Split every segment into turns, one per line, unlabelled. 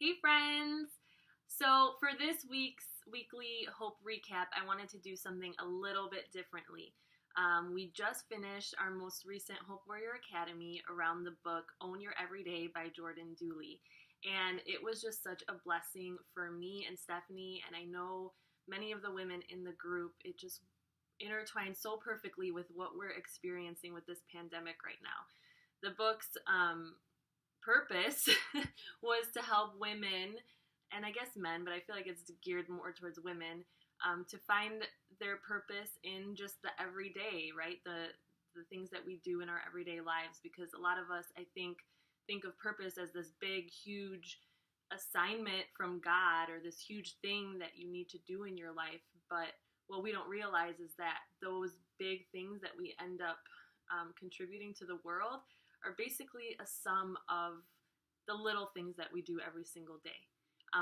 Hey friends! So for this week's weekly Hope recap, I wanted to do something a little bit differently. We just finished our most recent Hope Warrior Academy around the book Own Your Everyday by Jordan Dooley. And it was just such a blessing for me and Stephanie, and I know many of the women in the group. It just intertwined so perfectly with what we're experiencing with this pandemic right now. The book's purpose was to help women, and I guess men, but I feel like it's geared more towards women, to find their purpose in just the everyday, right? The things that we do in our everyday lives, because a lot of us, I think of purpose as this big, huge assignment from God, or this huge thing that you need to do in your life. But what we don't realize is that those big things that we end up contributing to the world are basically a sum of the little things that we do every single day.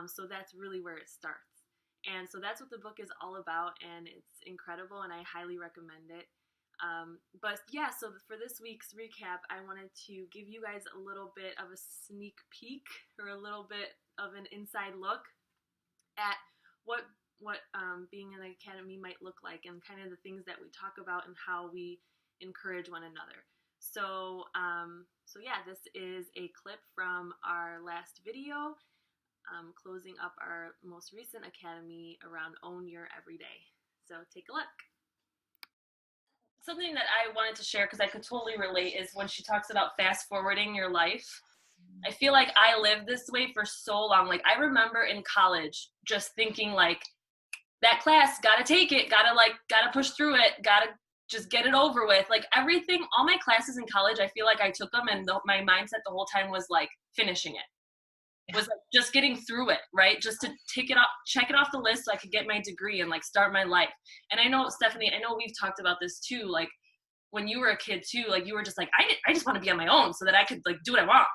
So that's really where it starts. And so that's what the book is all about, and it's incredible, and I highly recommend it. But yeah, so for this week's recap, I wanted to give you guys a little bit of a sneak peek, or a little bit of an inside look at what being in an academy might look like, and kind of the things that we talk about and how we encourage one another. So yeah, this is a clip from our last video, closing up our most recent academy around Own Your Everyday. So take a look. Something that I wanted to share, because I could totally relate, is when she talks about fast forwarding your life. I feel like I lived this way for so long. Like, I remember in college just thinking, like, that class, gotta take it, gotta push through it, gotta just get it over with. Like, everything, all my classes in college, I feel like I took them, and my mindset the whole time was like finishing it. Was like just getting through it, right? Just to check it off the list so I could get my degree and like start my life. And I know, Stephanie, I know we've talked about this too, like when you were a kid too, like you were just like, I just want to be on my own so that I could like do what I want.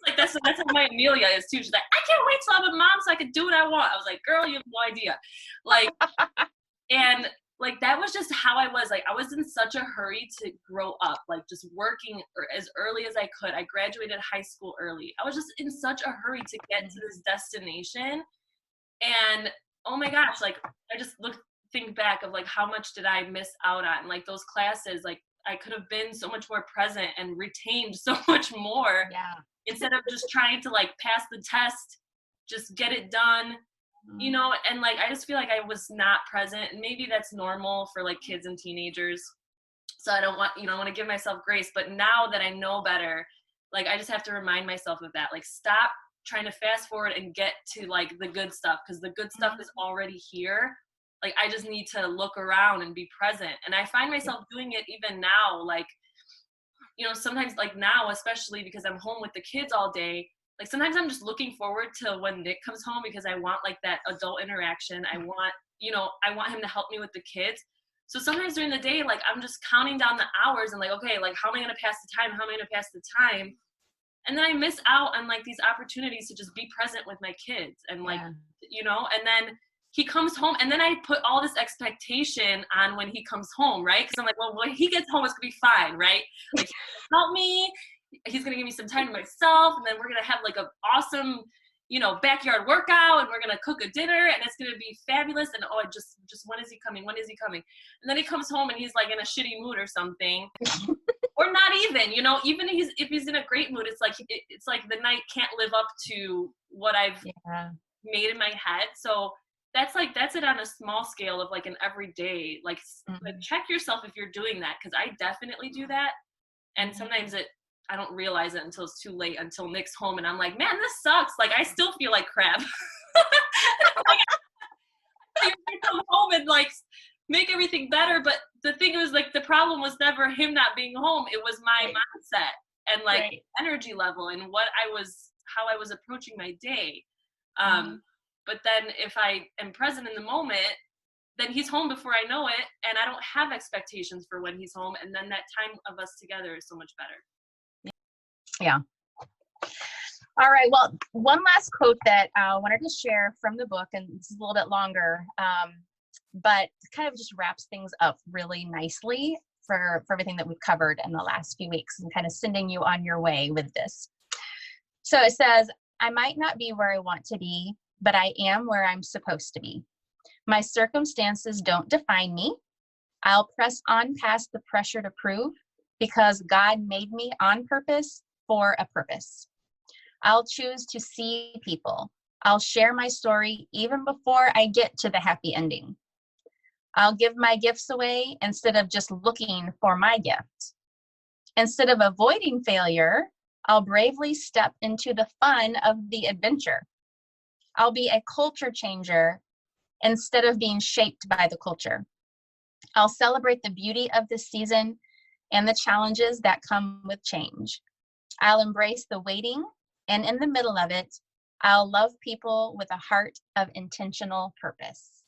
Like that's how my Amelia is too. She's like, I can't wait till I'm a mom so I could do what I want. I was like, girl, you have no idea. Like, and like that was just how I was. Like, I was in such a hurry to grow up, like just working as early as I could. I graduated high school early. I was just in such a hurry to get to this destination. And oh my gosh, like I just think back of like how much did I miss out on, like those classes. Like I could have been so much more present and retained so much more.
Yeah.
Instead of just trying to like pass the test, just get it done. You know, and like I just feel like I was not present, and maybe that's normal for like kids and teenagers. So I don't want, I want to give myself grace, but now that I know better, like I just have to remind myself of that. Like, stop trying to fast forward and get to like the good stuff, because the good stuff is already here. Like, I just need to look around and be present. And I find myself doing it even now. Like, sometimes like now, especially because I'm home with the kids all day, like sometimes I'm just looking forward to when Nick comes home, because I want like that adult interaction. I want him to help me with the kids. So sometimes during the day, like I'm just counting down the hours and like, okay, like how am I going to pass the time? How am I going to pass the time? And then I miss out on like these opportunities to just be present with my kids, and like, and then he comes home, and then I put all this expectation on when he comes home, right? Because I'm like, well, when he gets home, it's going to be fine, right? Like, help me. He's going to give me some time to myself, and then we're going to have like an awesome, backyard workout, and we're going to cook a dinner, and it's going to be fabulous. And just when is he coming? When is he coming? And then he comes home and he's like in a shitty mood or something. Or not even, even if he's in a great mood, it's like the night can't live up to what I've made in my head. So that's it on a small scale of like an everyday, like check yourself if you're doing that, because I definitely do that. And sometimes I don't realize it until it's too late, until Nick's home, and I'm like, man, this sucks. Like, I still feel like crap. Like, I come home and like make everything better, but the thing was, like, the problem was never him not being home. It was my mindset and like energy level and how I was approaching my day. But then if I am present in the moment, then he's home before I know it, and I don't have expectations for when he's home, and then that time of us together is so much better.
Yeah. All right. Well, one last quote that I wanted to share from the book, and it's a little bit longer, but kind of just wraps things up really nicely for everything that we've covered in the last few weeks, and kind of sending you on your way with this. So it says, I might not be where I want to be, but I am where I'm supposed to be. My circumstances don't define me. I'll press on past the pressure to prove because God made me on purpose for a purpose. I'll choose to see people. I'll share my story even before I get to the happy ending. I'll give my gifts away instead of just looking for my gift. Instead of avoiding failure, I'll bravely step into the fun of the adventure. I'll be a culture changer instead of being shaped by the culture. I'll celebrate the beauty of this season and the challenges that come with change. I'll embrace the waiting, and in the middle of it, I'll love people with a heart of intentional purpose.